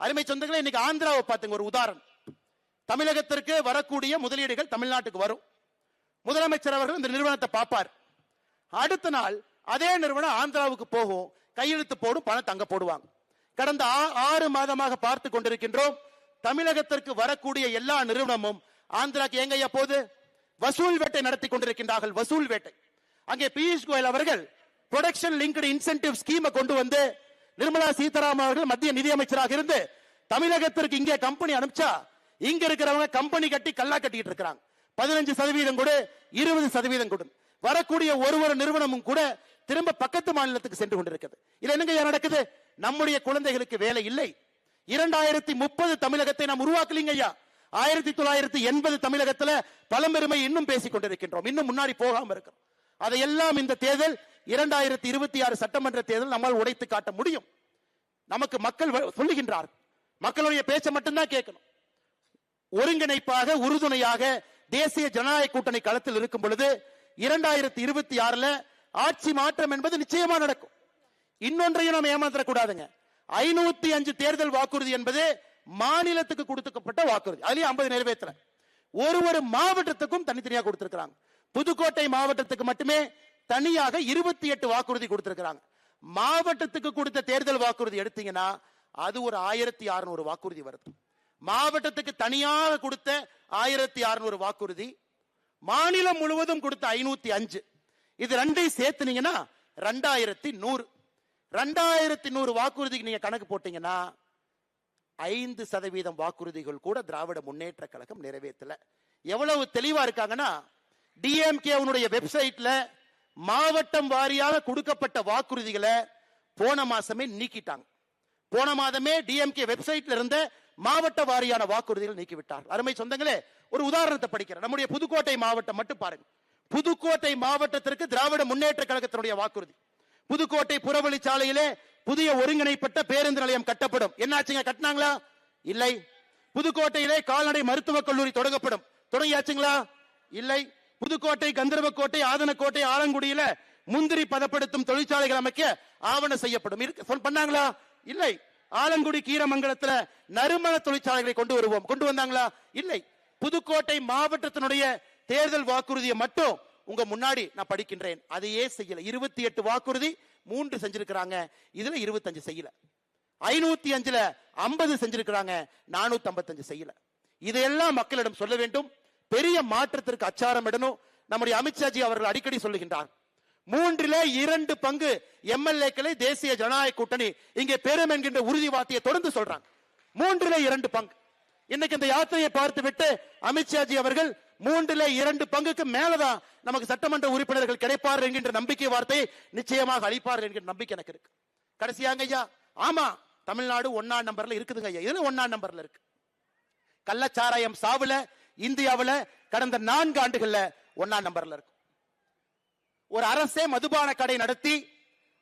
அருமை சொந்தங்களே, இன்னைக்கு ஆந்திராவை பார்த்துங்க ஒரு உதாரணம். தமிழகத்திற்கு வரக்கூடிய முதலீடுகள் தமிழ்நாட்டுக்கு வரும். முதலமைச்சர் அவர்கள் இந்த நிறுவனத்தை பார்ப்பார். அடுத்த நாள் அதே நிறுவனம் ஆந்திராவுக்கு போகும், கையெழுத்து போடும், பணம் தங்க போடுவாங்க. கடந்த 6 மாதமாக பார்த்து கொண்டிருக்கின்றோம். தமிழகத்திற்கு வரக்கூடிய எல்லா நிறுவனமும் ஆந்திராக்கு எங்கய்யா போகுது? வசூல் வேட்டை நடத்தி கொண்டிருக்கின்றார்கள். வசூல் வேட்டை. அங்கே பியூஷ் கோயல் அவர்கள் ப்ரொடக்ஷன் லிங்க்டு இன்சென்டிவ் ஸ்கீமை கொண்டு வந்து நிர்மலா சீதாராமன் அவர்கள் மத்திய நிதியமைச்சராக இருந்து தமிழகத்திற்கு இங்கே கம்பெனி அனுப்பிச்சா இங்க இருக்கிறவங்க கம்பெனி கட்டி கல்லா கட்டிட்டு இருக்காங்க. 15% கொடு, 20% கொடு. வரக்கூடிய ஒரு நிறுவனமும் கூட திரும்ப பக்கத்து மாநிலத்துக்கு சென்று கொண்டிருக்கிறது. இது என்னங்க நடக்குது? நம்முடைய குழந்தைகளுக்கு வேலை இல்லை. 2030 தமிழகத்தை நாம் உருவாக்கலீங்க ஐயா. 1980 தமிழகத்துல பழம்பெருமை இன்னும் பேசிக் கொண்டிருக்கின்றோம். இன்னும் முன்னாடி போகாம இருக்கிறோம். அதையெல்லாம் இந்த தேர்தல் 2026 சட்டமன்ற தேர்தல் நம்மால் உடைத்து காட்ட முடியும். நமக்கு மக்கள் சொல்லுகின்றார். மக்களுடைய பேச்சை மட்டும்தான் கேட்கணும். ஒருங்கிணைப்பாக உறுதுணையாக தேசிய ஜனநாயக கூட்டணி களத்தில் இருக்கும் பொழுது 2026 ஆட்சி மாற்றம் என்பது நிச்சயமா நடக்கும். இன்னொன்றையும் நாம் ஏமாற்றக்கூடாதுங்க. 505 தேர்தல் வாக்குறுதி என்பது மாநிலத்துக்கு கொடுக்கப்பட்ட வாக்குறுதி. அதுலயும் 50 நிறைவேற்றல. ஒரு மாவட்டத்துக்கும் தனித்தனியாக கொடுத்திருக்கிறாங்க. புதுக்கோட்டை மாவட்டத்துக்கு மட்டுமே தனியாக 28 வாக்குறுதி கொடுத்திருக்கிறாங்க. மாவட்டத்துக்கு கொடுத்த தேர்தல் வாக்குறுதி எடுத்தீங்கன்னா அது ஒரு 1600 வாக்குறுதி வருது. மாவட்டத்துக்கு தனியாக கொடுத்த 1600 வாக்குறுதி, மாநிலம் முழுவதும் கொடுத்த 505, இது ரெண்டையும் சேர்த்துனீங்கன்னா 2100. 2100 வாக்குறுதிக்கு நீங்க கணக்கு போட்டீங்கன்னா 5% வாக்குறுதிகள் கூட திராவிட முன்னேற்ற கழகம் நிறைவேற்றல. எவ்வளவு தெளிவா இருக்காங்கன்னா, டிஎம்கே வெப்சைட்ல மாவட்டம் வாரியாக கொடுக்கப்பட்ட வாக்குறுதிகளை போன மாசமே நீக்கிட்டாங்க. போன மாதமே டிஎம்கே வெப்சைட்ல இருந்த மாவட்ட வாரியான வாக்குறுதிகள் நீக்கிவிட்டார். அருமை சொந்தங்களே, ஒரு உதாரணத்தை படிக்கிறேன். நம்முடைய புதுக்கோட்டை மாவட்டம் மட்டும் பாருங்க. புதுக்கோட்டை மாவட்டத்திற்கு திராவிட முன்னேற்ற கழகத்தினுடைய வாக்குறுதி, புதுக்கோட்டை புறவழிச்சாலையிலே புதிய ஒருங்கிணைப்பட்ட பேருந்து நிலையம் கட்டப்படும். என்னாச்சுங்க? கட்டினாங்களா? இல்லை. புதுக்கோட்டையிலே கால்நடை மருத்துவக் கல்லூரி தொடங்கப்படும். தொடங்கியாச்சுங்களா? இல்லை. புதுக்கோட்டை, கந்தர்வக்கோட்டை, ஆதனக்கோட்டை, ஆலங்குடியில முந்திரி பதப்படுத்தும் தொழிற்சாலைகள் அமைக்க ஆவணம் செய்யப்படும். பண்ணாங்களா? இல்லை. ஆலங்குடி கீரமங்கலத்துல நறுமண தொழிற்சாலைகளை கொண்டு வருவோம். கொண்டு வந்தாங்களா? இல்லை. புதுக்கோட்டை மாவட்டத்தினுடைய தேர்தல் வாக்குறுதியை மட்டும் உங்க முன்னாடி நான் படிக்கின்றேன். அதையே செய்யல. 28 வாக்குறுதி 3 செஞ்சிருக்கிறாங்க. இதுல 25 செய்யல. 505ல 50 செஞ்சிருக்கிறாங்க. 455 செய்யல. இதையெல்லாம் மக்களிடம் சொல்ல வேண்டும். பெரிய மாற்றத்திற்கு அச்சாரம் இடணும். நம்முடைய அமித்ஷாஜி அவர்கள் அடிக்கடி சொல்லுகின்றார், 3/2 பங்கு எம்எல்ஏக்களை தேசிய ஜனநாயக கூட்டணி இங்கே பெறும் என்கின்ற உறுதி வார்த்தையை தொடர்ந்து சொல்றாங்க. 3/2 பங்கு. இன்னைக்கு இந்த யாத்திரையை பார்த்து விட்டு அமித்ஷாஜி அவர்கள் 3/2 பங்குக்கு மேலதான் நமக்கு சட்டமன்ற உறுப்பினர்கள் கிடைப்பார்கள் என்கின்ற நம்பிக்கை வார்த்தையை நிச்சயமாக அளிப்பார்கள் என்கின்ற நம்பிக்கை எனக்கு இருக்கு. கடைசியாங்க ஐயா, ஆமா, தமிழ்நாடு 1ஆம் நம்பர்ல இருக்குதுங்க ஐயா. இதுல 1ஆம் நம்பர்ல இருக்கு. கள்ளச்சாராயம் சாவுல இந்தியாவுல கடந்த 4 ஆண்டுகள்ல 1ஆம் நம்பர்ல இருக்கு. ஒரு அரசே மதுபான கடை நடத்தி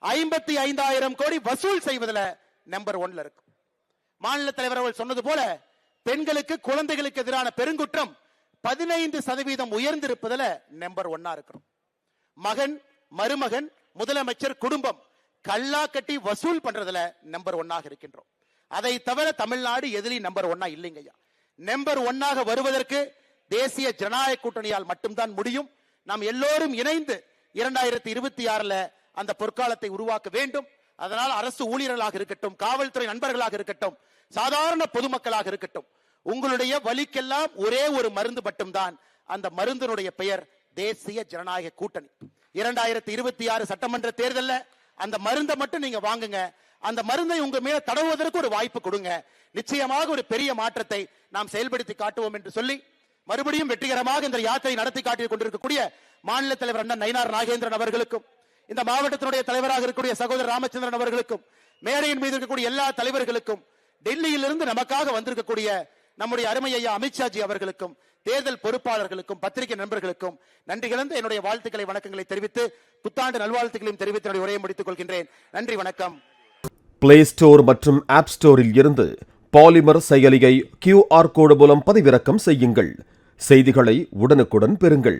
55,000 கோடி வசூல் செய்வதில் நம்பர் 1ல இருக்கு. மாநில தலைவர் அவர்கள் சொன்னது போல பெண்களுக்கு, குழந்தைகளுக்கு எதிரான பெருங்குற்றம் 15% உயர்ந்திருப்பதில் நம்பர் 1ஆ இருக்கிறோம். மகன், மருமகன், முதலமைச்சர் குடும்பம் கல்லா கட்டி வசூல் பண்றதுல நம்பர் 1ஆக இருக்கின்றோம். அதை தவிர தமிழ்நாடு எதிரி நம்பர் 1ஆ இல்லைங்க ஐயா. நம்பர் 1ஆக வருவதற்கு தேசிய ஜனநாயக கூட்டணியால் மட்டும்தான் முடியும். நாம் எல்லோரும் இணைந்து 2026 அந்த பொற்காலத்தை உருவாக்க வேண்டும். அதனால் அரசு ஊழியர்களாக இருக்கட்டும், காவல்துறை நண்பர்களாக இருக்கட்டும், சாதாரண பொதுமக்களாக இருக்கட்டும், உங்களுடைய வலிக்கெல்லாம் ஒரே ஒரு மருந்து மட்டும்தான். அந்த மருந்தினுடைய பெயர் தேசிய ஜனநாயக கூட்டணி. 2026 சட்டமன்ற தேர்தல்ல அந்த மருந்தை மட்டும் நீங்க வாங்குங்க. அந்த மருந்தை உங்க மேல தடவுவதற்கு ஒரு வாய்ப்பு கொடுங்க. நிச்சயமாக ஒரு பெரிய மாற்றத்தை நாம் செயல்படுத்தி காட்டுவோம் என்று சொல்லி, மறுபடியும் வெற்றிகரமாக இந்த யாத்திரை நடத்தி காட்டிக் கொண்டிருக்கக்கூடிய மாநில தலைவர் அண்ணன் நயினார் நாகேந்திரன் அவர்களுக்கும், இந்த மாவட்டத்தினுடைய தலைவராக இருக்கக்கூடிய சகோதரர் ராமச்சந்திரன் அவர்களுக்கும், மேடையின் மீது இருக்கக்கூடிய எல்லா தலைவர்களுக்கும், டெல்லியிலிருந்து நமக்காக வந்திருக்கக்கூடிய நம்முடைய அருமை ஐயா அமித்ஷாஜி அவர்களுக்கும், தேர்தல் பொறுப்பாளர்களுக்கும், பத்திரிகை நண்பர்களுக்கும் நன்றி கலந்த என்னுடைய வாழ்த்துக்களை, வணக்கங்களை தெரிவித்து புத்தாண்டு நல்வாழ்த்துக்களையும் தெரிவித்து என்னுடைய உரையை முடித்துக் கொள்கின்றேன். நன்றி, வணக்கம். பிளே ஸ்டோர் மற்றும் ஆப் ஸ்டோரில் இருந்து பாலிமர் செயலியை QR கோடு மூலம் பதிவிறக்கம் செய்யுங்கள். செய்திகளை உடனுக்குடன் பெறுங்கள்.